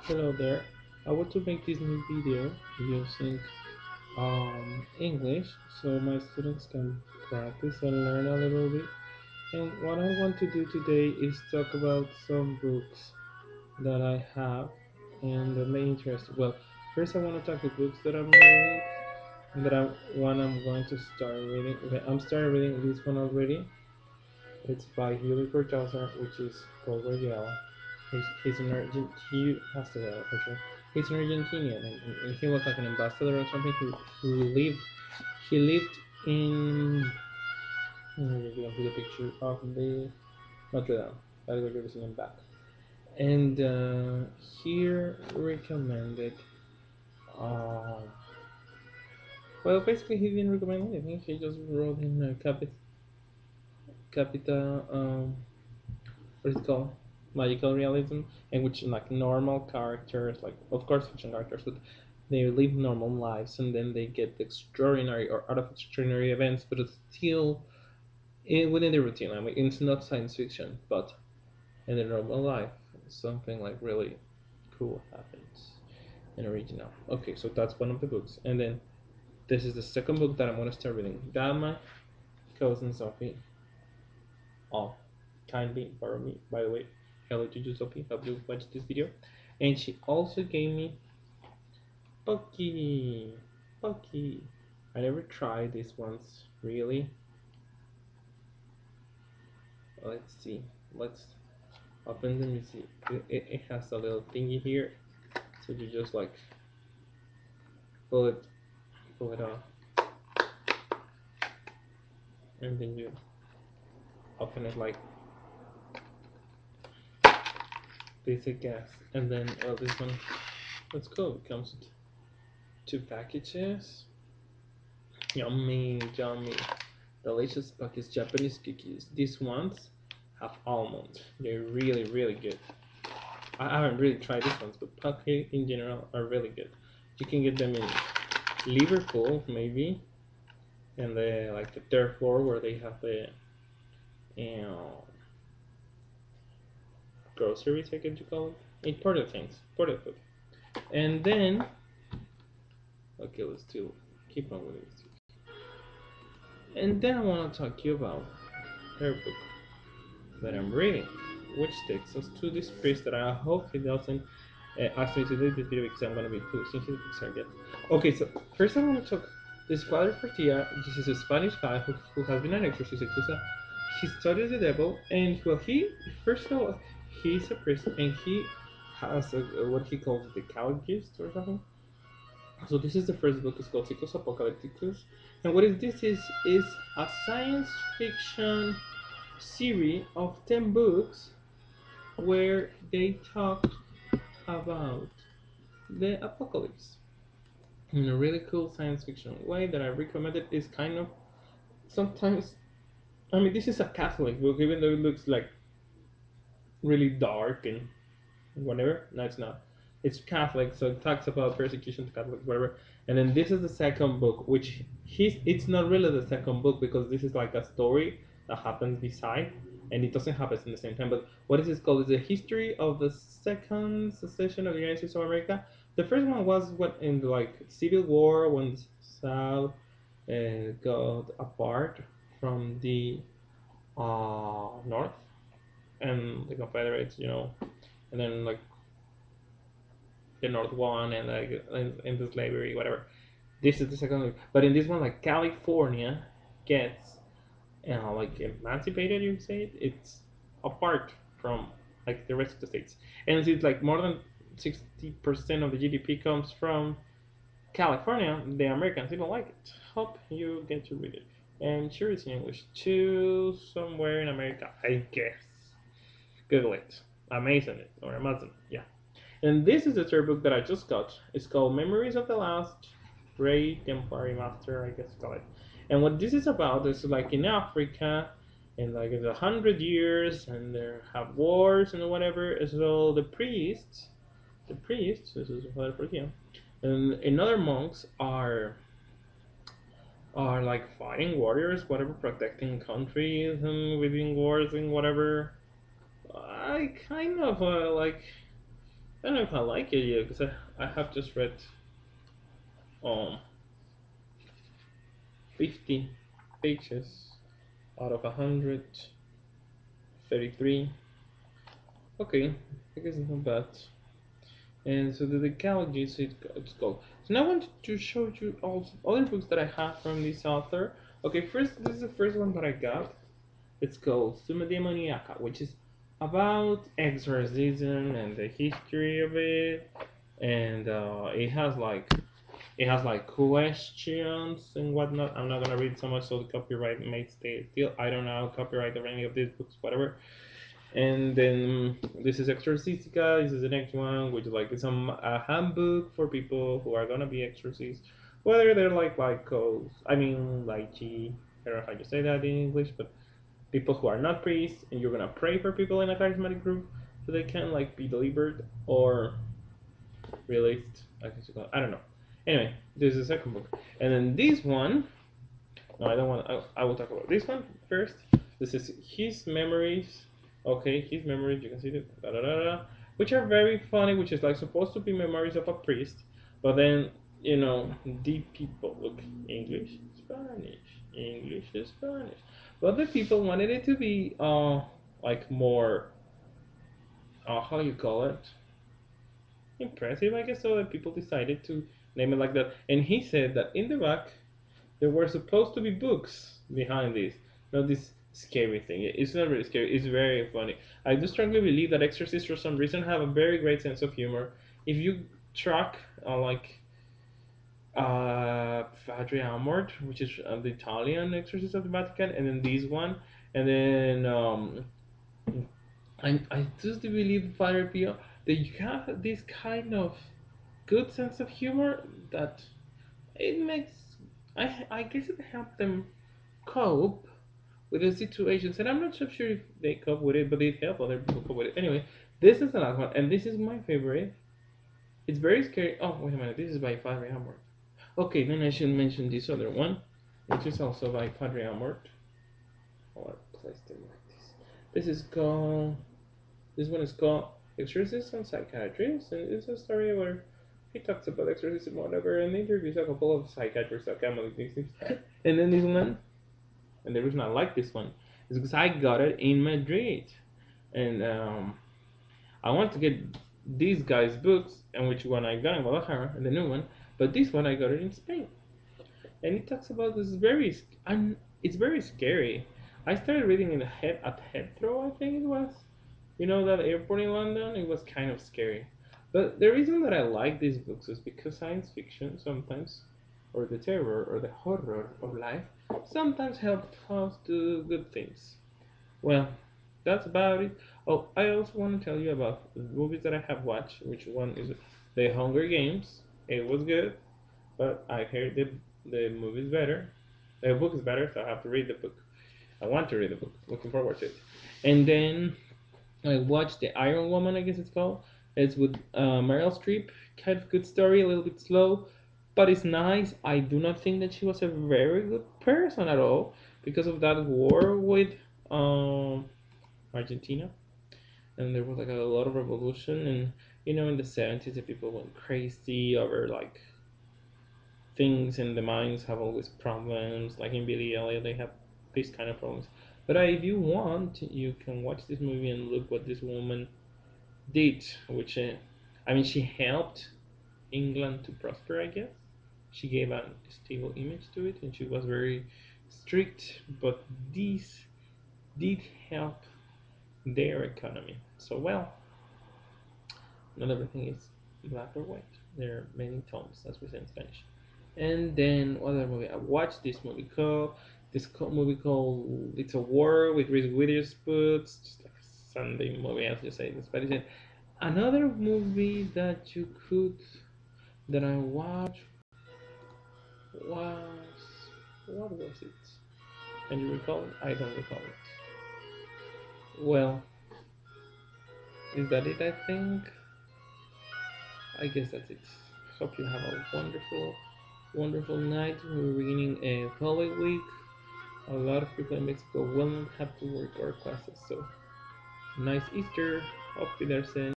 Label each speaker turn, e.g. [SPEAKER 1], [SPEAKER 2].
[SPEAKER 1] Hello there. I want to make this new video using English so my students can practice and learn a little bit. And what I want to do today is talk about some books that I have and that may interest you. Well, first I want to talk the books that I'm reading and that I'm going to start reading. Okay, I'm starting reading this one already. It's by Julio Cortázar, which is called Raguel. He's an he passed away unfortunately. He's an Argentinian, and he was like an ambassador or something he lived in. You're gonna put a picture of the Notre Dame. That's what you're seeing back. And here recommended. Uh, well, basically he didn't recommend anything. He just wrote in Capita. What is it called? Magical realism, in which like normal characters, like of course fiction characters, but they live normal lives and then they get extraordinary or out of extraordinary events, but it's still within the routine. I mean, it's not science fiction, but in the normal life, something like really cool happens in original. Okay, so that's one of the books, and then this is the second book that I'm gonna start reading. That my cousin Sophie, oh, kindly borrow me. By the way, hello to you, Sophie. Hope you watched this video. And she also gave me Pocky. Pocky. I never tried these ones really. Let's see. Let's open them. You see, it has a little thingy here, so you just like pull it, pull it off, and then you open it like this, I guess. And then this one, let's go. It comes with two packages. Yummy, yummy. Delicious Buckets Japanese cookies. These ones have almonds. They're really, really good. I haven't really tried these ones, but Pocky in general are really good. You can get them in Liverpool, maybe, and the like the third floor where they have the you know, groceries, I guess you call it. In Porter things, Porter food. And then, okay, let's do keep on with this. And then I want to talk to you about her book that I'm reading, which takes us to this priest that I hope he doesn't ask me to do this video because I'm going to be posting his books again. Okay, so first I want to talk. This Father Portilla, this is a Spanish guy who has been an exorcist. He studies the devil, and well, first of all, he's a priest, and he has what he calls the Caligist or something. So this is the first book. It's called Cyclos Apocalypticus, and what is this is a science fiction series of 10 books where they talk about the apocalypse in a really cool science fiction way that I recommend. It is kind of sometimes, I mean, this is a Catholic book, even though it looks like really dark and whatever. No, it's not. It's Catholic, so it talks about persecution to Catholics, whatever. And then this is the second book, which it's not really the second book because this is like a story that happens beside, and it doesn't happen in the same time. But what is this called? Is the history of the second secession of the United States of America. The first one was what in the like Civil War when the South got apart from the North and the Confederates, and then like the North one and like into slavery, whatever. This is the second one, but in this one, like California gets like emancipated. You say it's apart from like the rest of the states, and it's like more than 60% of the GDP comes from California. The Americans don't like it. Hope you get to read it. And sure, it's in English too, somewhere in America, I guess. Google it. Amazon it or Amazon. Yeah. And this is the third book that I just got. It's called Memories of the Last Great Temporary Master, I guess you call it. And what this is about is like in Africa, in like 100 years, and they have wars and whatever. So the priests, this is Father Portia, and other monks are like fighting warriors, whatever, protecting countries and winning wars and whatever. I kind of like I don't know if I like it yet because I have just read um 50 pages out of 133. Okay, I guess it's not bad. And so the Decalogy is it's called. So now I want to show you all other books that I have from this author. Okay, first this is the first one that I got. It's called Summa Demoniaca, which is about exorcism and the history of it, and it has like questions and whatnot. I'm not gonna read so much, so the copyright may stay still. I don't know copyright of any of these books, whatever. And then this is Exorcistica. This is the next one, which is like it's a handbook for people who are gonna be exorcists, whether they're like I mean lychee. I don't know how you say that in English, but people who are not priests, and you're gonna pray for people in a charismatic group so they can like be delivered or released. I guess you call it. I don't know. Anyway, this is the second book, and then this one. No, I don't want. I will talk about this one first. This is his memories. Okay, his memories. You can see it. Da, da, da, da, which are very funny. Which is like supposed to be memories of a priest, but then the people look English, Spanish, English, Spanish. But the people wanted it to be like more how you call it, impressive, I guess. So that people decided to name it like that. And he said that in the back there were supposed to be books behind this, not this scary thing. It's not really scary. It's very funny. I do strongly believe that exorcists, for some reason, have a very great sense of humor. If you track Padre Amort, which is the Italian exorcist of the Vatican, and then this one, and then I just believe Father Pio that you have this kind of good sense of humor that it makes I guess it helped them cope with the situations, and I'm not so sure if they cope with it, but it helped other people cope with it. Anyway, this is the last one, and this is my favorite. It's very scary. Oh, wait a minute, this is by Padre Amort. Okay, then I should mention this other one, which is also by Padre Amort. Or place them like this. This is called. This one is called Exorcists and Psychiatrists, and it's a story where he talks about exorcism, whatever, and interviews a couple of psychiatrists, psychoanalysts, and then this one. And the reason I like this one is because I got it in Madrid, and I want to get these guys' books, and which one I got in Guadalajara, and the new one, but this one I got it in Spain, and it talks about this and it's very scary. I started reading in at Heathrow, I think it was. You know that airport in London? It was kind of scary. But the reason that I like these books is because science fiction sometimes, or the terror or the horror of life, sometimes help us do good things. Well, that's about it. Oh, I also want to tell you about the movies that I have watched. Which one is The Hunger Games? It was good, but I heard the movie is better. The book is better, so I have to read the book. I want to read the book. Looking forward to it. And then I watched The Iron Woman, I guess it's called. It's with Meryl Streep. Kind of good story, a little bit slow, but it's nice. I do not think that she was a very good person at all because of that war with um, Argentina, and there was like a lot of revolution, and in the 70s, the people went crazy over like things, and the mines have always problems. Like in Billy Elliot, they have these kind of problems. But if you want, you can watch this movie and look what this woman did, which I mean, she helped England to prosper, I guess. She gave a stable image to it, and she was very strict, but this did help their economy. So, well, not everything is black or white. There are many tones, as we say in Spanish. And then, what other movie? I watched movie called It's a War with Reese Witherspoon. It's just like a Sunday movie, as you say in Spanish. Another movie that I watched was what was it? Can you recall it? I don't recall it. Well, is that it? I think. I guess that's it. Hope you have a wonderful, wonderful night. We're beginning a Holy Week. A lot of people in Mexico will not have to work or classes, so nice Easter. Auf Wiedersehen.